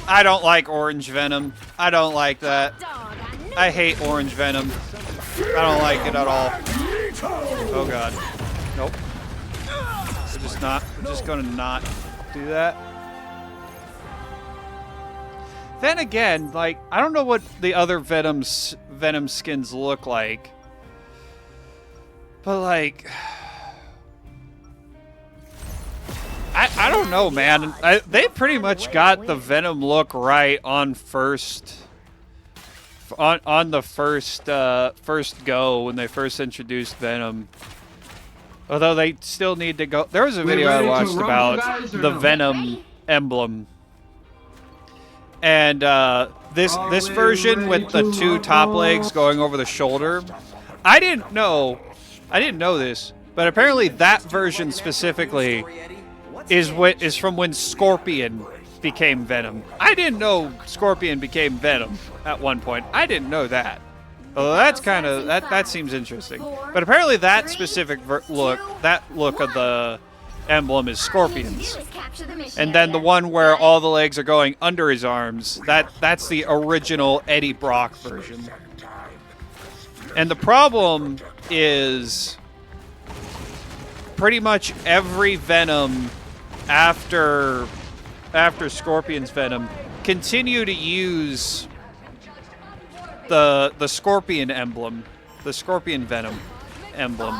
I don't like orange Venom. I don't like that. I hate orange Venom. I don't like it at all. Oh god. Nope. We're just gonna not do that. Then again, like, I don't know what the other Venom skins look like. But like, I don't know, man. They pretty much got the Venom look right on on the first go when they first introduced Venom. Although they still need to go. There was a video I watched about the Venom emblem, and this version with the two top legs going over the shoulder. I didn't know this, but apparently that version specifically is from when Scorpion became Venom. I didn't know Scorpion became Venom at one point. I didn't know that. Although that's kind of that seems interesting. But apparently that specific look of the emblem is Scorpion's. And then the one where all the legs are going under his arms, that's the original Eddie Brock version. And the problem is pretty much every Venom after Scorpion's Venom continue to use the Scorpion emblem, the Scorpion Venom emblem.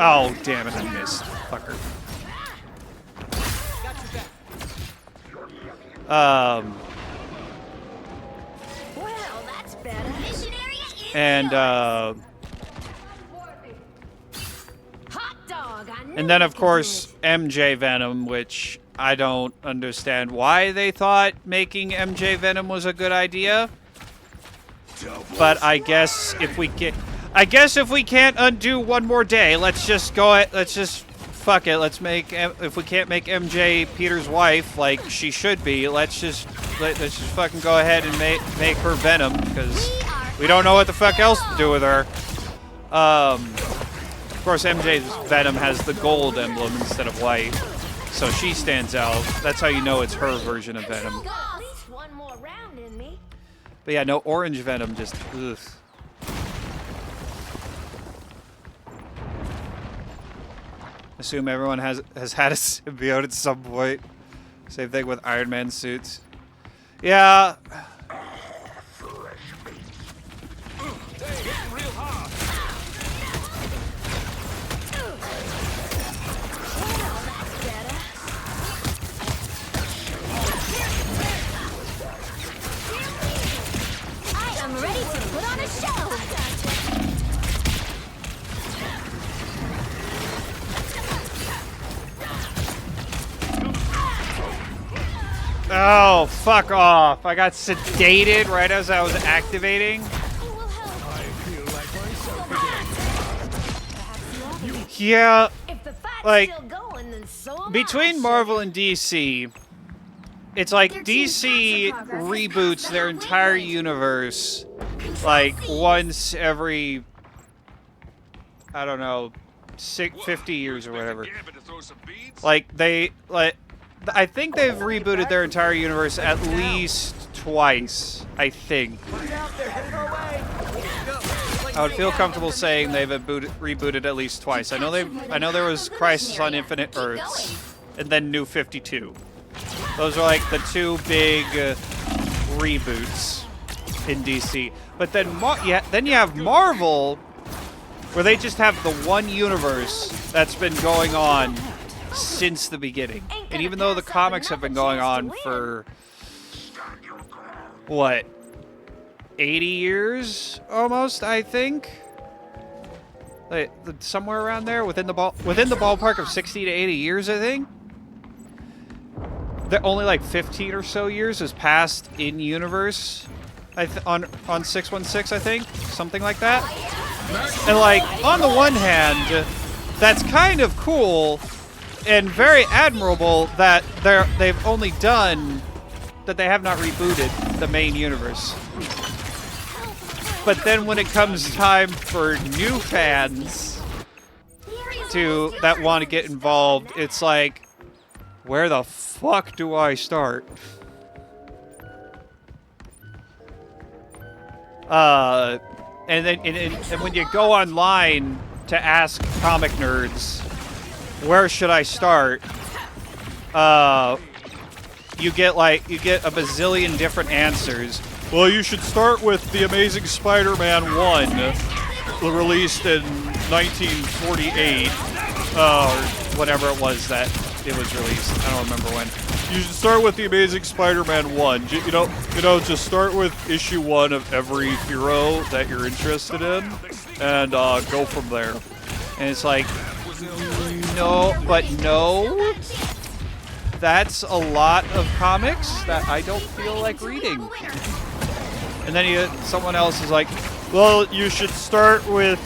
Oh, damn it, I missed. Fucker. And then, of course, MJ Venom, which I don't understand why they thought making MJ Venom was a good idea. But I guess if we can't undo one more day, let's just fuck it. If we can't make MJ Peter's wife like she should be, let's just fucking go ahead and make her Venom, because we don't know what the fuck else to do with her. Of course, MJ's Venom has the gold emblem instead of white, so she stands out. That's how you know it's her version of Venom. But yeah, no, orange Venom just, ugh. Assume everyone has had a symbiote at some point. Same thing with Iron Man suits. Yeah. Oh, fuck off. I got sedated right as I was activating. Yeah, like, between Marvel and DC, it's like DC reboots their entire universe, like, once every, I don't know, 50 years or whatever. I think they've rebooted their entire universe at least twice, I think. I would feel comfortable saying they've rebooted at least twice. I know there was Crisis on Infinite Earths, and then New 52. Those are like the two big reboots in DC. But then then you have Marvel, where they just have the one universe that's been going on since the beginning. And even though the comics have been going on for, what, 80 years almost, I think? Like, somewhere around there, within the ballpark of 60 to 80 years, I think? There only like 15 or so years has passed in universe on 616, I think, something like that. And like, on the one hand, that's kind of cool and very admirable that they have not rebooted the main universe. But then when it comes time for new fans, that want to get involved, it's like, where the fuck do I start? And then and when you go online to ask comic nerds, where should I start? You get a bazillion different answers. Well, you should start with The Amazing Spider-Man 1, released in 1948, or whatever it was that it was released. I don't remember when. You should start with The Amazing Spider-Man 1. You know, just start with issue 1 of every hero that you're interested in, and go from there. And it's like, no, that's a lot of comics that I don't feel like reading. And then someone else is like, well, you should start with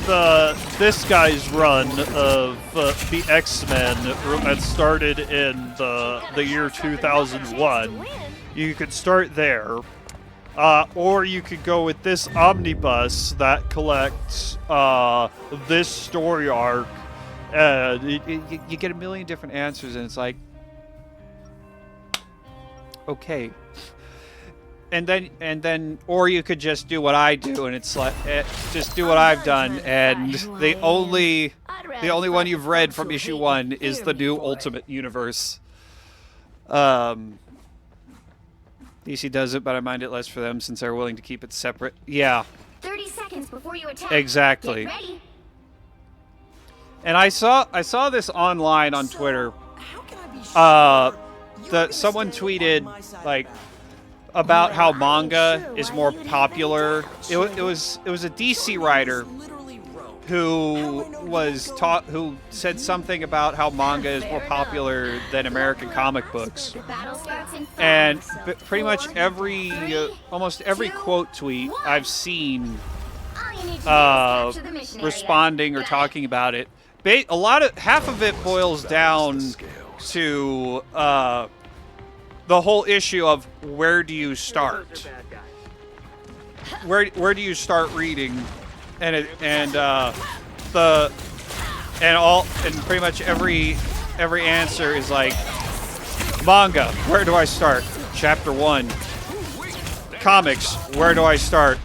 this guy's run of the X-Men that started in the year 2001. You could start there. Or you could go with this omnibus that collects this story arc. You get a million different answers, and it's like, okay. And then, or you could just do what I do, and it's like, just do what I've done, and the only one you've read from issue 1 is the new Ultimate Universe. DC does it, but I mind it less for them since they're willing to keep it separate. Yeah. 30 seconds before you attack. Exactly. Get ready. And I saw this online on Twitter. Someone tweeted like about how manga is more popular. It was a DC writer who said something about how manga is more popular than American comic books. And pretty much almost every quote tweet I've seen responding or talking about it, half of it boils down to the whole issue of where do you start? Where do you start reading? And pretty much every answer is like, manga, where do I start? Chapter 1. Comics, where do I start?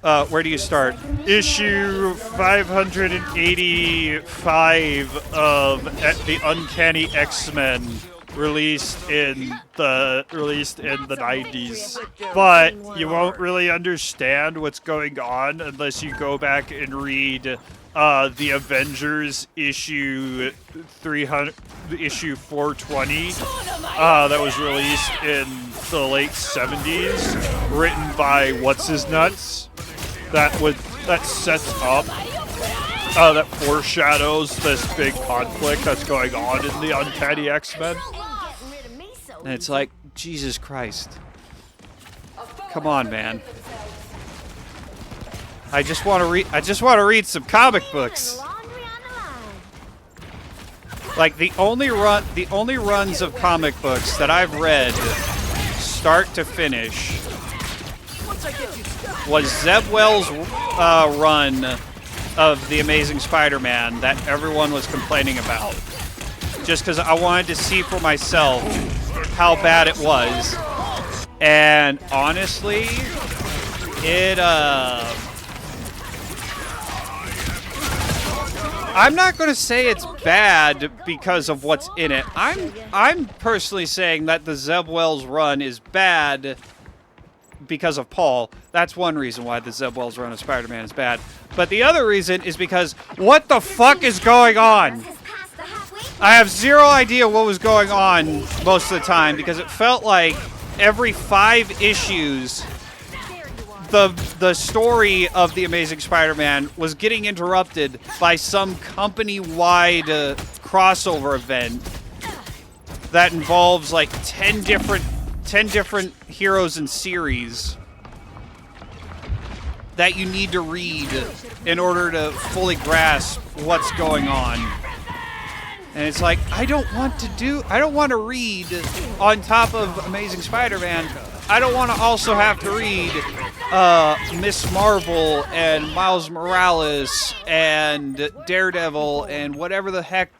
Where do you start? Issue 585 of the Uncanny X-Men, released in the 90s. But you won't really understand what's going on unless you go back and read the Avengers issue 420 that was released in the late 70s, written by What's His Nuts. That sets up, that foreshadows this big conflict that's going on in the Uncanny X-Men. And it's like, Jesus Christ. Come on, man. I just want to read some comic books. Like the only runs of comic books that I've read start to finish was Zeb Wells' run of The Amazing Spider-Man that everyone was complaining about. Just because I wanted to see for myself how bad it was. And honestly, I'm not going to say it's bad because of what's in it. I'm personally saying that the Zeb Wells run is bad because of Paul. That's one reason why the Zeb Wells run of Spider-Man is bad. But the other reason is because what the fuck is going on? I have zero idea what was going on most of the time because it felt like every 5 issues the story of The Amazing Spider-Man was getting interrupted by some company-wide crossover event that involves like 10 different heroes and series that you need to read in order to fully grasp what's going on. And it's like, I don't want to read on top of Amazing Spider-Man. I don't want to also have to read Miss Marvel and Miles Morales and Daredevil and whatever the heck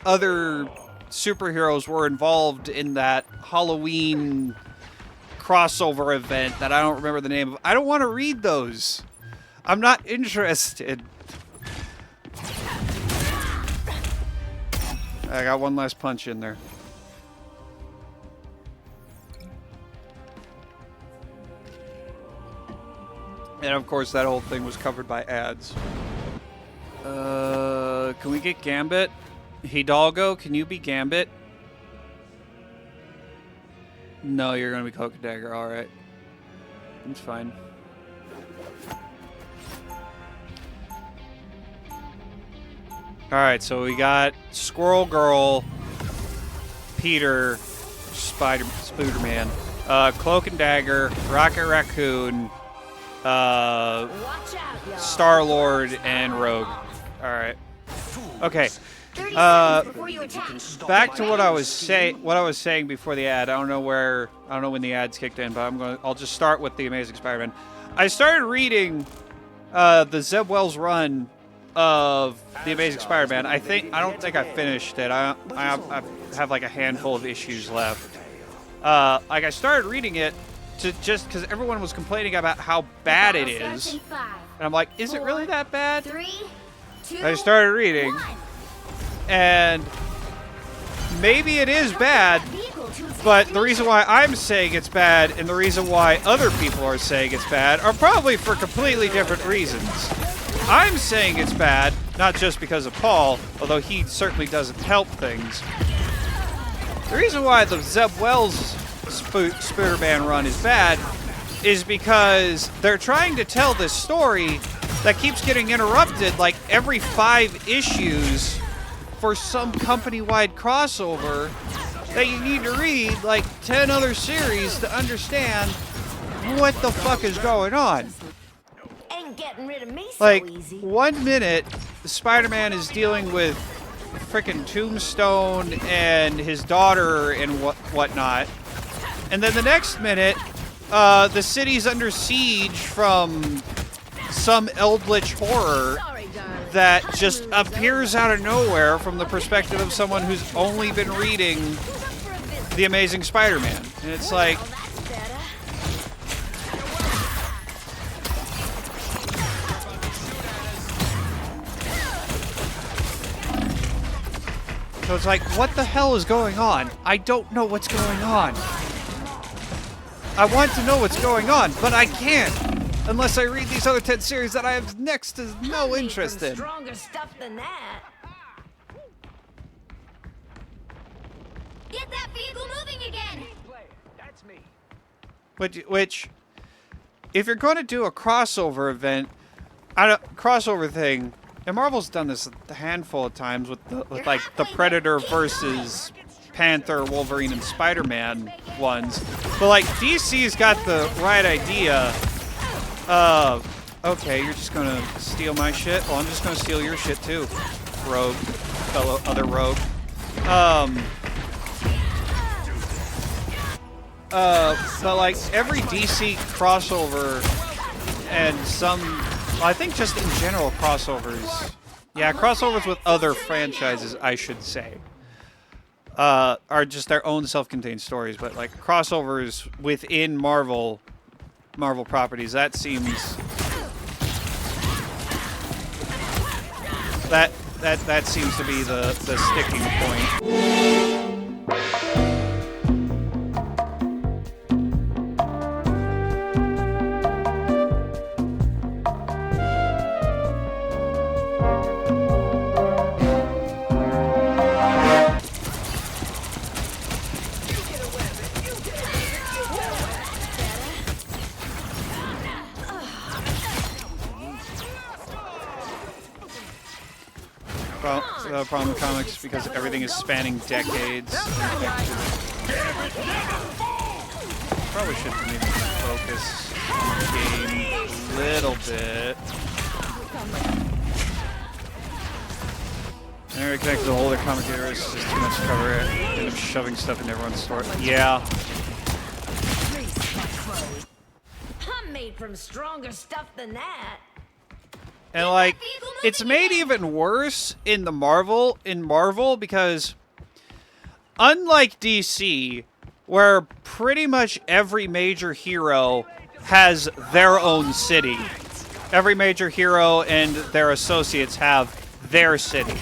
other superheroes were involved in that Halloween crossover event that I don't remember the name of. I don't want to read those. I'm not interested. I got one last punch in there. And of course that whole thing was covered by ads. Can we get Gambit? Hidalgo, can you be Gambit? No, you're gonna be Cloak and Dagger, alright. It's fine. Alright, so we got Squirrel Girl, Peter, Spider-Man, Cloak and Dagger, Rocket Raccoon, Star-Lord, and Rogue. Alright. Okay. 30 seconds before you attack. Back to what I was saying before the ad. I don't know when the ads kicked in, but I'll just start with the Amazing Spider-Man. I started reading the Zeb Wells run of the Amazing Spider-Man. I don't think I finished it. I have like a handful of issues left. Like I started reading it just because everyone was complaining about how bad it is, and I'm like, is it really that bad? 3, 2, I started reading. 1. And maybe it is bad, but the reason why I'm saying it's bad and the reason why other people are saying it's bad are probably for completely different reasons. I'm saying it's bad, not just because of Paul, although he certainly doesn't help things. The reason why the Zeb Wells Spider-Man run is bad is because they're trying to tell this story that keeps getting interrupted like every 5 issues for some company-wide crossover that you need to read like 10 other series to understand what the fuck is going on. Ain't getting rid of me Like, so easy. 1 minute, Spider-Man is dealing with frickin' Tombstone and his daughter and whatnot. And then the next minute, the city's under siege from some eldritch horror that just appears out of nowhere from the perspective of someone who's only been reading The Amazing Spider-Man. And it's like, so it's like, what the hell is going on? I don't know what's going on. I want to know what's going on, but I can't unless I read these other 10 series that I have next to no interest in. Stronger stuff than that. Get that vehicle moving again. That's me. Which, if you're going to do a crossover event, crossover thing, and Marvel's done this a handful of times with like the Predator versus Panther, Wolverine, and Spider-Man ones, but like DC's got the right idea. Okay, you're just gonna steal my shit? Well, I'm just gonna steal your shit too, rogue, other rogue. But like every DC crossover and I think just in general crossovers, yeah, crossovers with other franchises, I should say, are just their own self-contained stories. But like crossovers within Marvel properties, that seems that seems to be the sticking point. Well, the problem with comics because everything is spanning decades. Probably should maybe focus on the game a little bit. And reconnect to the older comic universe is just too much to cover it. End up shoving stuff into everyone's story. Yeah. I'm made from stronger stuff than that. And like, it's made even worse in Marvel because unlike DC, where pretty much every major hero has their own city. Every major hero and their associates have their city.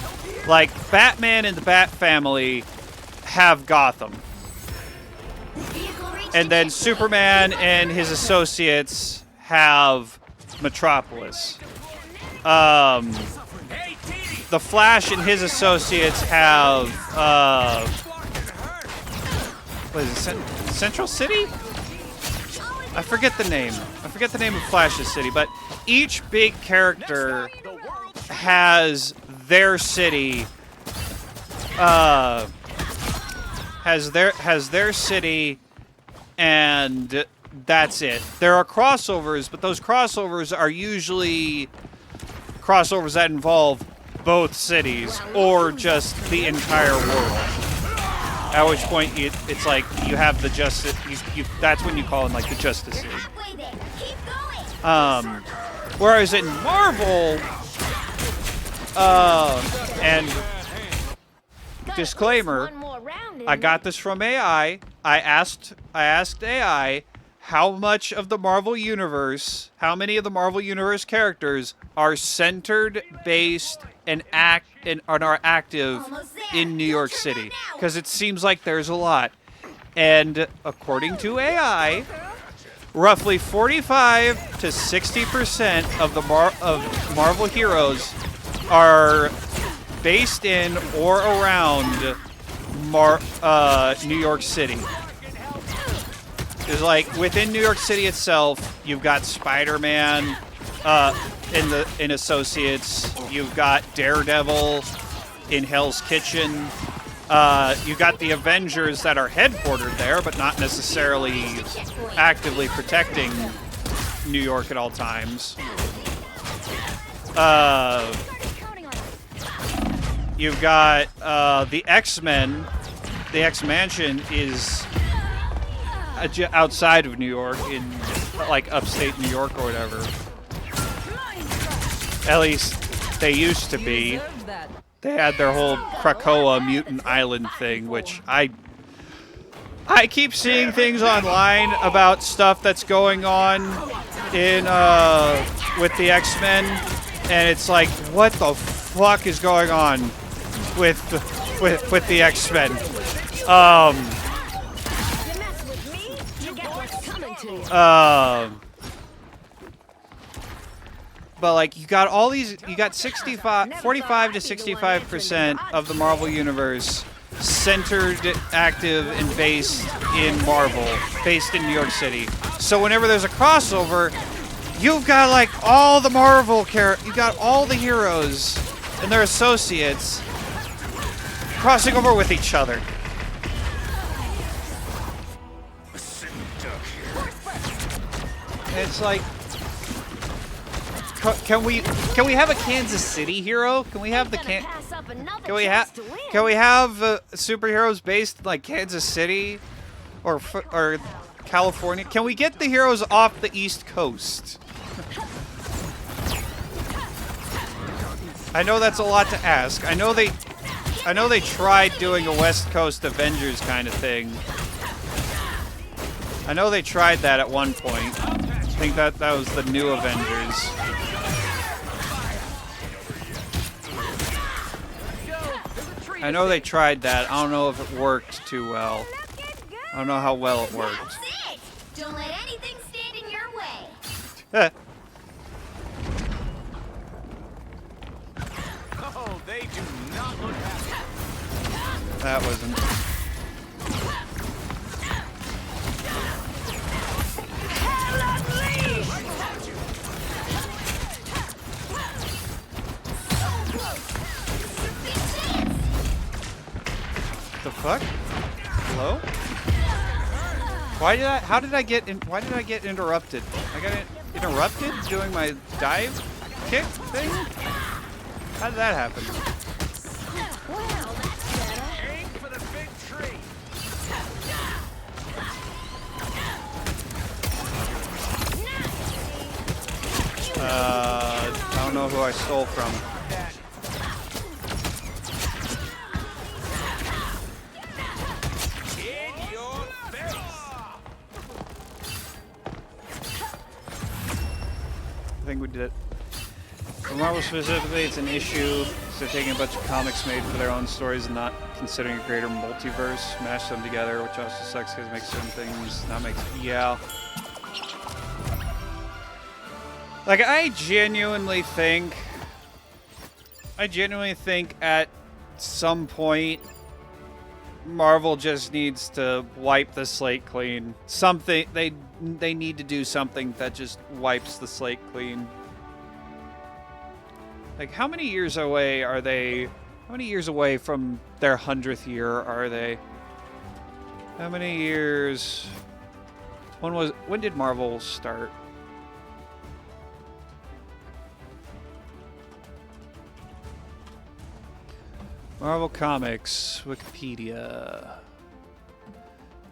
Like, Batman and the Bat Family have Gotham. And then Superman and his associates have Metropolis. The Flash and his associates have, what is it, Central City? I forget the name. I forget the name of Flash's city, but each big character has their city, has their city, and that's it. There are crossovers, but those crossovers are usually crossovers that involve both cities or just the entire world. At which point it's like you have the Justice. That's when you call in like the Justice League. Whereas in Marvel, and disclaimer, I got this from AI. I asked AI how much of the Marvel Universe, how many of the Marvel Universe characters are centered, based, and are active in New York City, because it seems like there's a lot. And according to AI, roughly 45 to 60% of the Marvel heroes are based in or around New York City. There's like within New York City itself, you've got Spider-Man in Associates. You've got Daredevil in Hell's Kitchen. You've got the Avengers that are headquartered there, but not necessarily actively protecting New York at all times. You've got the X-Men. The X-Mansion is outside of New York, in like upstate New York or whatever. At least they used to be. They had their whole Krakoa mutant island thing, which I keep seeing things online about stuff that's going on in with the X-Men, and it's like, what the fuck is going on with the X-Men? But like, you got all these, you got 45 to 65% of the Marvel Universe centered, active, and based in Marvel, based in New York City. So whenever there's a crossover, you've got like all the Marvel you got all the heroes and their associates crossing over with each other. It's like, can we have a Kansas City hero? Can we have can we have superheroes based in like Kansas City or California? Can we get the heroes off the East Coast? I know that's a lot to ask. I know they tried doing a West Coast Avengers kind of thing. I know they tried that at one point. I think that was the New Avengers. I know they tried that. I don't know if it worked too well. I don't know how well it worked. That's it. Don't let anything stand in your way. Oh, they do not look happy. That wasn't. The fuck? Hello? Why did I get interrupted? I got interrupted doing my dive kick thing? How did that happen? Well, that's better. Aim for the big tree. who I stole from. In your face. I think we did it. For Marvel specifically, it's an issue. So they're taking a bunch of comics made for their own stories and not considering a greater multiverse, mash them together, which also sucks because it makes certain things not make. Yeah. Like, I genuinely think at some point Marvel just needs to wipe the slate clean. Something they need to do something that just wipes the slate clean. Like, how many years away are they? How many years away from their 100th year are they? How many years? When did Marvel start? Marvel Comics, Wikipedia.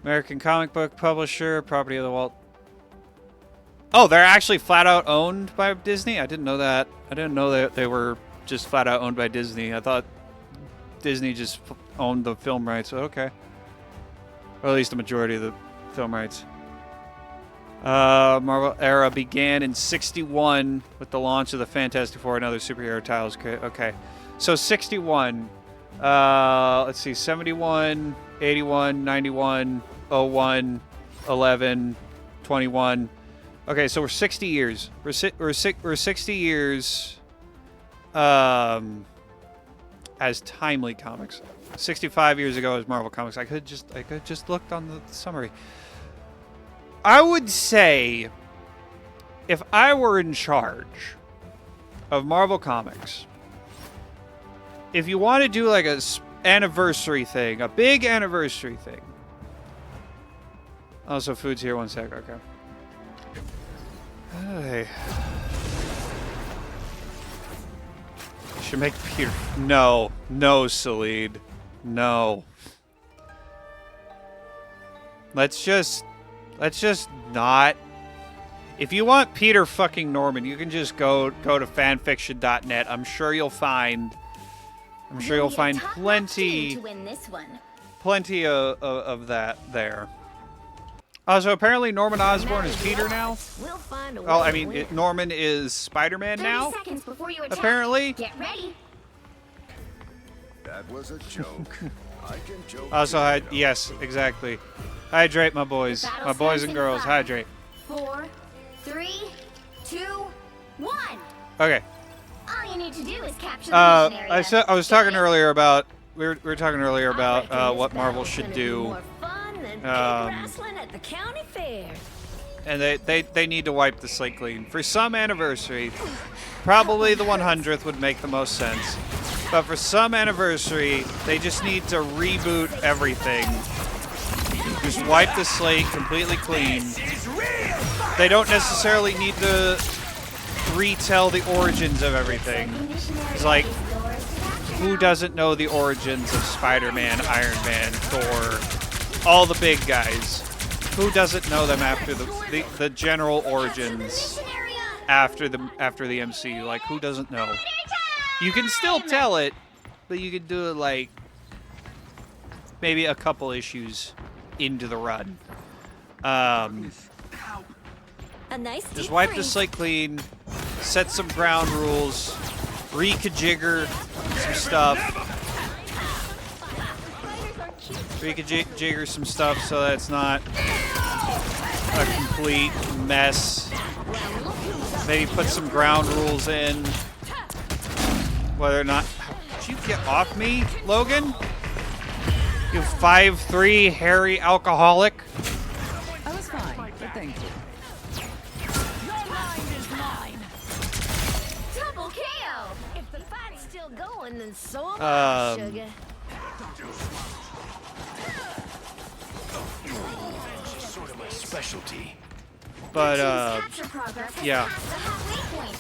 American comic book publisher, property of the Walt. Oh, they're actually flat out owned by Disney? I didn't know that. I didn't know that they were just flat out owned by Disney. I thought Disney just owned the film rights. Okay. Or at least the majority of the film rights. Marvel era began in '61 with the launch of the Fantastic Four and other superhero titles. Okay. So 61. Let's see. 71, 81, 91, 01, 11, 21. Okay, so we're 60 years. We're 60 years as Timely Comics. 65 years ago as Marvel Comics. I could just looked on the summary. I would say if I were in charge of Marvel Comics, if you want to do like a anniversary thing, a big anniversary thing. Also, food's here. One sec. Okay. Hey. Should make Peter. No, Salid. No. Let's just not. If you want Peter fucking Norman, you can just go to fanfiction.net. I'm sure you'll find plenty of that there. So apparently Norman Osborn is Peter now. Oh, I mean, Norman is Spider-Man now. Apparently. Get ready. That was a joke. I can joke. Also, yes, exactly. Hydrate, my boys. My boys and girls, hydrate. 4, 3, 2, 1. Okay. All you need to do is capture the mission area. I was talking earlier about we were talking earlier about what Marvel should do. Wrestling at the county fair. And they need to wipe the slate clean. For some anniversary, probably the 100th would make the most sense. But for some anniversary, they just need to reboot everything. Just wipe the slate completely clean. They don't necessarily need to retell the origins of everything. It's like, who doesn't know the origins of Spider-Man, Iron Man, Thor, all the big guys? Who doesn't know them after the general origins after the MCU? Like, who doesn't know? You can still tell it, but you can do it like maybe a couple issues into the run. A nice Just wipe the slate clean, set some ground rules, rekajigger some stuff. Rekajigger some stuff so that it's not a complete mess. Maybe put some ground rules in. Whether or not... Did you get off me, Logan? You 5'3" hairy alcoholic. I was fine, but thank you. Your mind is mine. Double KO. If the fight's still going, then so am I, sugar. Sort of my specialty. But, Capture progress has yeah. passed the halfway point.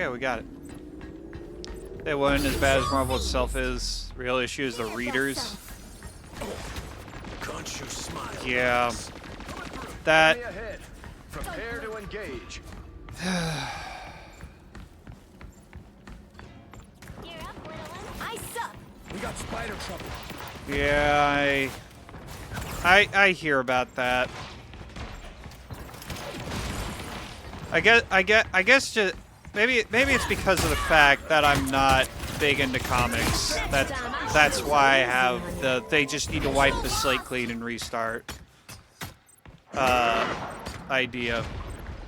Okay, we got it. It wasn't as bad as Marvel itself is. Real issue is the readers. Can't you smile? Yeah. That... Enemy ahead. Prepare to engage. You're up, little one. I suck. We got spider trouble. Yeah, I hear about that. I guess just maybe it's because of the fact that I'm not big into comics. That's why I have they just need to wipe the slate clean and restart idea.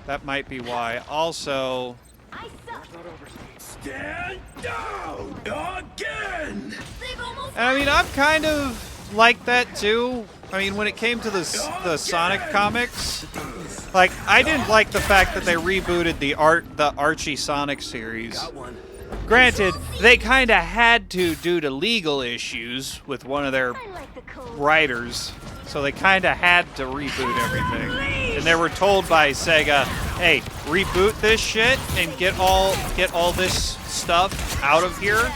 That might be why. Also, I suck. Stand down again. They've almost. and I mean, I'm kind of like that too. I mean, when it came to the Sonic comics, like I didn't like the fact that they rebooted the Archie Sonic series. Got one. Granted, they kind of had to due to legal issues with one of their I like the cold. writers, so they kind of had to reboot everything. And they were told by Sega, "Hey, reboot this shit and get all this stuff out of here,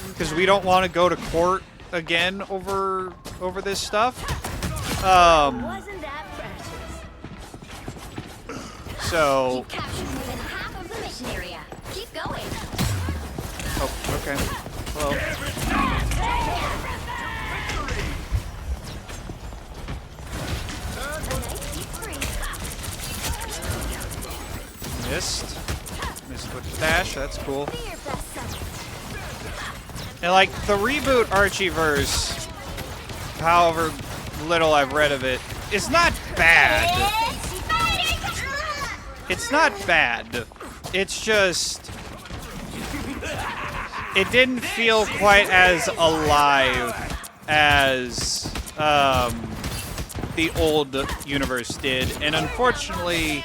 because we don't want to go to court again over this stuff." Wasn't that precious? So, You captured more than half of the mission area. Keep going. oh, okay. Well, missed with the dash. That's cool. Be your best self. And like the reboot Archieverse, however little I've read of it, is not bad. It's not bad. It's just it didn't feel quite as alive as the old universe did, and unfortunately,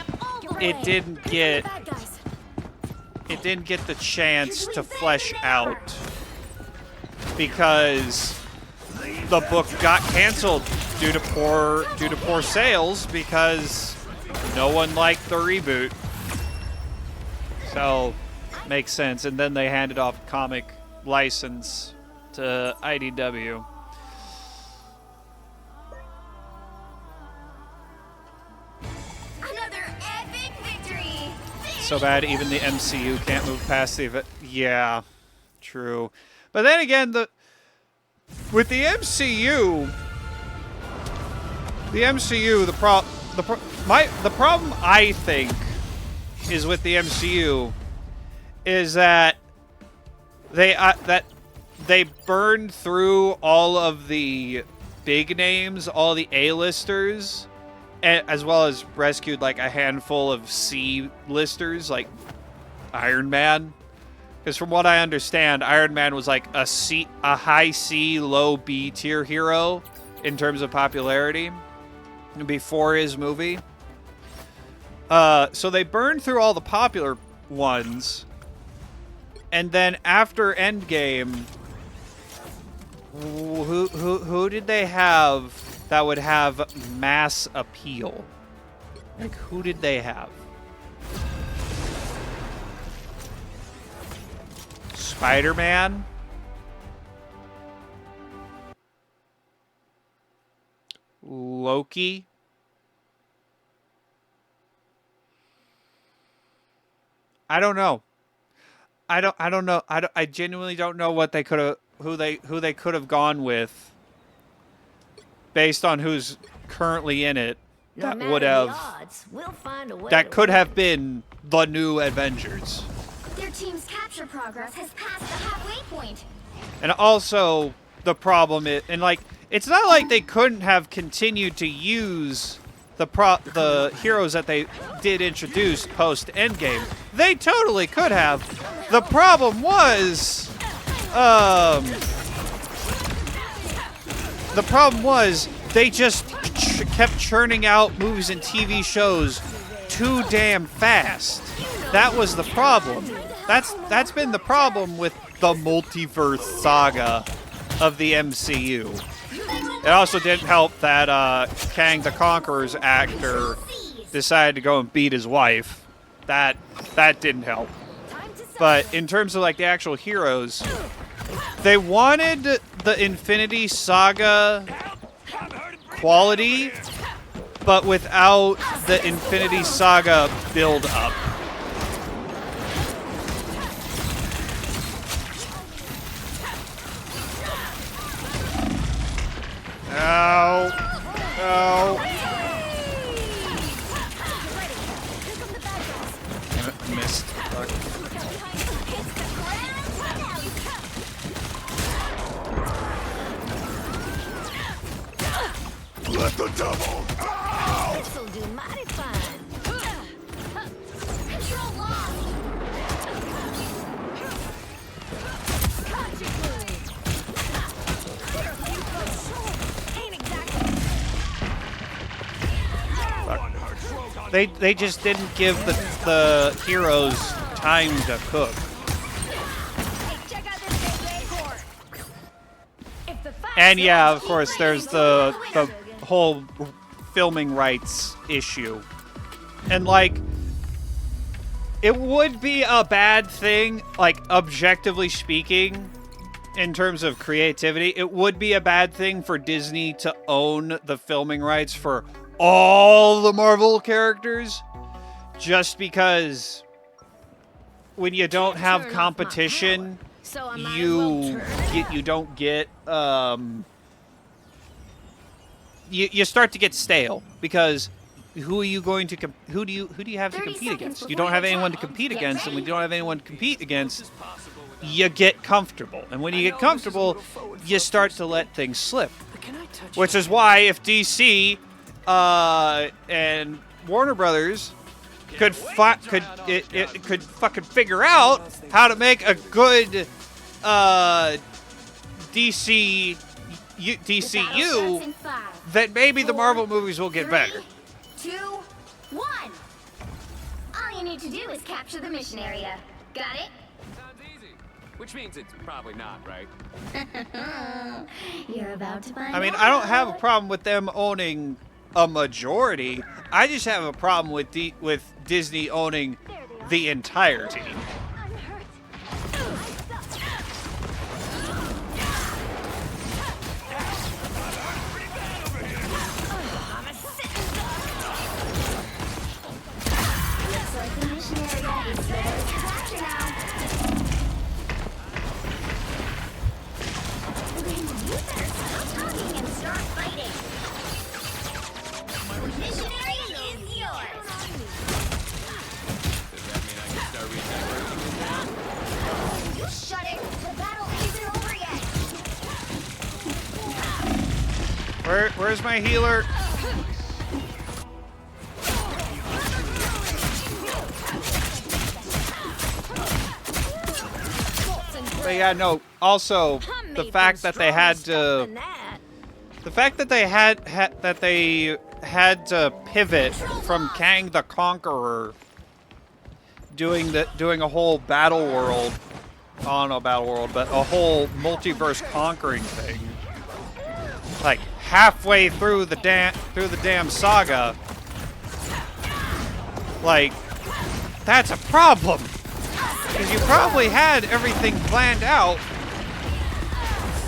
it didn't get the chance to flesh out because the book got canceled due to poor sales because no one liked the reboot. So makes sense. And then they handed off comic license to IDW. Another epic victory. So bad even the MCU can't move past the event. Yeah, true. But then again, with the MCU, the problem I think is with the MCU is that they burned through all of the big names, all the A-listers, as well as rescued like a handful of C-listers like Iron Man. Because from what I understand, Iron Man was like a high C, low B tier hero in terms of popularity before his movie. So they burned through all the popular ones, and then after Endgame, who did they have that would have mass appeal? Like, who did they have? Spider-Man? Loki? I don't know. I don't know. I genuinely don't know what they could have who they could have gone with based on who's currently in it that No would matter the have odds, we'll find a way that to could win. have been the new Avengers. Their team's capture progress has passed the halfway point. And also the problem is, and like it's not like they couldn't have continued to use the heroes that they did introduce post Endgame. They totally could have. The problem was they just kept churning out movies and TV shows too damn fast. That was the problem. That's been the problem with the multiverse saga of the MCU. It also didn't help that Kang the Conqueror's actor decided to go and beat his wife. That didn't help. Time But in terms of like the actual heroes, they wanted the Infinity Saga quality, but without the Infinity Saga build up. Ow. Ow. Damn it, missed. Fuck. Let the devil out! This'll do mighty fine. Control lost. Gotcha, Blue. Ain't exactly. They just didn't give the heroes time to cook. Hey, check out this big core. If the fight And yeah, of keep course, there's raining, the whole filming rights issue. And like, it would be a bad thing, like objectively speaking, in terms of creativity, it would be a bad thing for Disney to own the filming rights for all the Marvel characters, just because when you don't have Turn off my competition, power, so I might as well turn it up. you don't get you start to get stale, because who are you going to who do you have to 30 compete seconds against? You before don't have your anyone to time. compete Get against, and when you ready. don't have anyone to compete against, you get comfortable. And when you get comfortable, you start to let things slip. Which is why if DC and Warner Brothers could fucking figure out how to make a good DCU, Starts in 5, then maybe the 4, Marvel movies will get 3, better. 2, 1. All you need to do is capture the mission area. Got it? Sounds easy. Which means it's probably not, right? You're about to find I mean, out. I don't have a problem with them owning a majority. I just have a problem with Disney owning the entirety. I'm hurt. I'm a sitting duck. Looks like the mission area is yours to capture now. Then you better stop talking and start fighting. The mission area is yours. Does that mean I can start regenerating now? You shut it. The battle isn't over yet. Where's my healer? But yeah, no. Also, the fact that they had to, to pivot from Kang the Conqueror, doing a whole battle world, oh no, battle world, but a whole multiverse conquering thing, like halfway through the damn saga, like that's a problem. Because you probably had everything planned out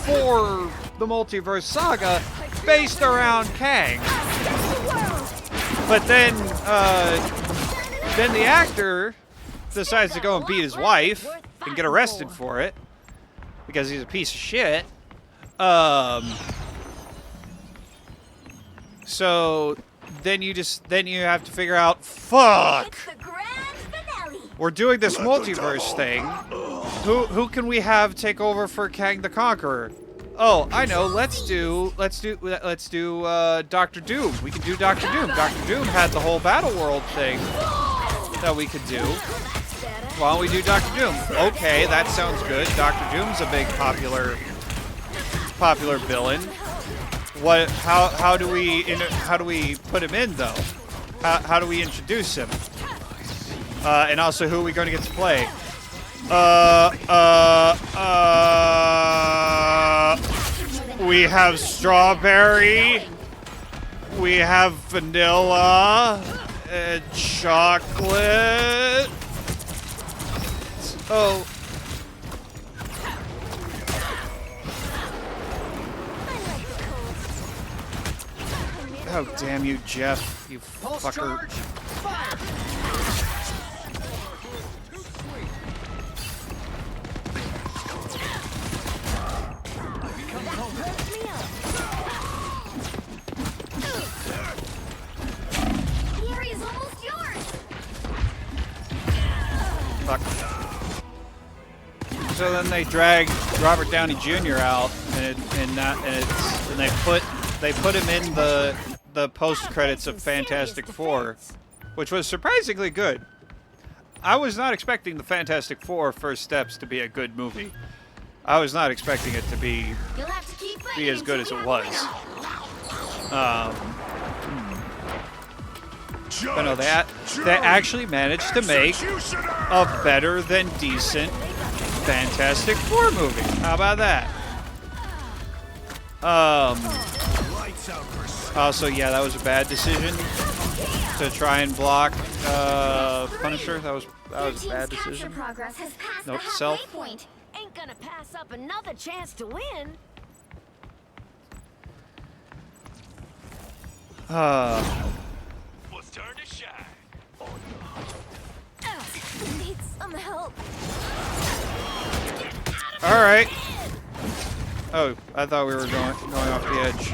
for the multiverse saga based around Kang. But then the actor decides to go and beat his wife and get arrested for it because he's a piece of shit. So then you have to figure out, fuck, It's the grand finale. we're doing this multiverse thing. Who can we have take over for Kang the Conqueror? Oh, I know. Let's do Doctor Doom. We can do Doctor Doom. Doctor Doom had the whole battle world thing that we could do. Why don't we do Doctor Doom? Okay, that sounds good. Doctor Doom's a big popular villain. What? How do we put him in though? How do we introduce him? And also, who are we going to get to play? We have strawberry. We have vanilla and chocolate. Oh. Oh, damn you, Jeff. You fucker. Area's almost yours. Fuck. So then they drag Robert Downey Jr. out, and they put him in the post credits of Fantastic Four, which was surprisingly good. I was not expecting the Fantastic Four First Steps to be a good movie. I was not expecting it to be as good as it was. But no, they actually managed to make a better than decent Fantastic Four movie. How about that? Also, yeah, that was a bad decision to try and block Punisher. That was a bad decision. Note to self. Ain't gonna pass up another chance to win. Was turn to shine. Need some help. All right. Oh, I thought we were going off the edge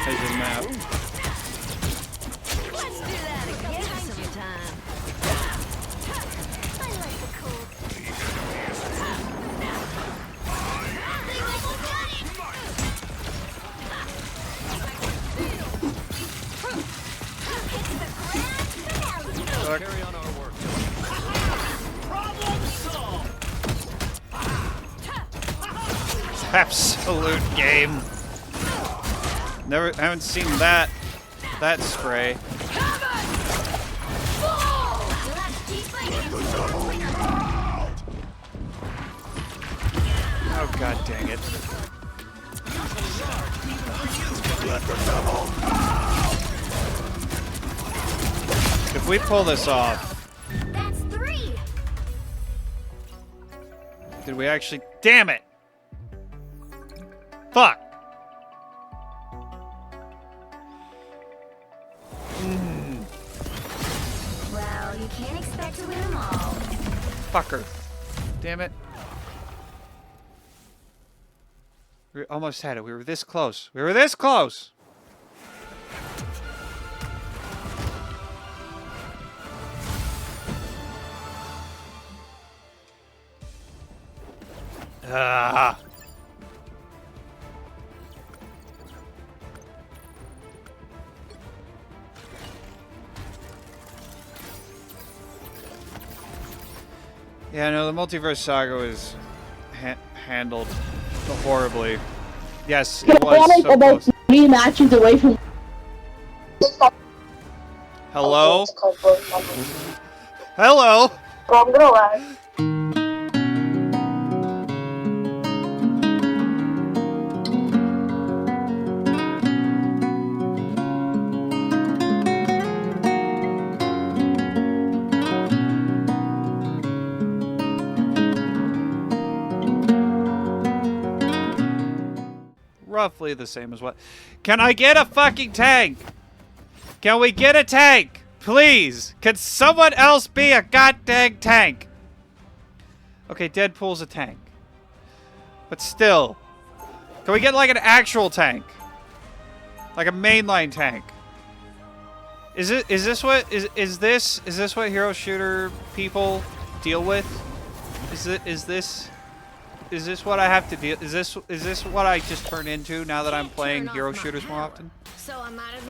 of the map. Let's do that again sometime. I like the cold. They almost got it. Fuck. Carry on our work. Absolute game. Haven't seen that spray. Oh, god dang it. If we pull this off, That's 3. did we actually? Damn it! Fuck! Well, you can't expect to win them all. Fucker. Damn it. We almost had it. We were this close. We were this close! Ah. Yeah, no, the Multiverse Saga was handled horribly. Yes, it was so about close. 3 matches away from. Hello? Hello? I'm gonna lie. Roughly the same as what? Can I get a fucking tank? Can we get a tank? Please. Can someone else be a goddamn tank? Okay, Deadpool's a tank. But still. Can we get like an actual tank? Like a mainline tank? Is this what hero shooter people deal with? Is this what I have to deal? Is this what I just turn into now that I'm playing hero shooters more often? So I might as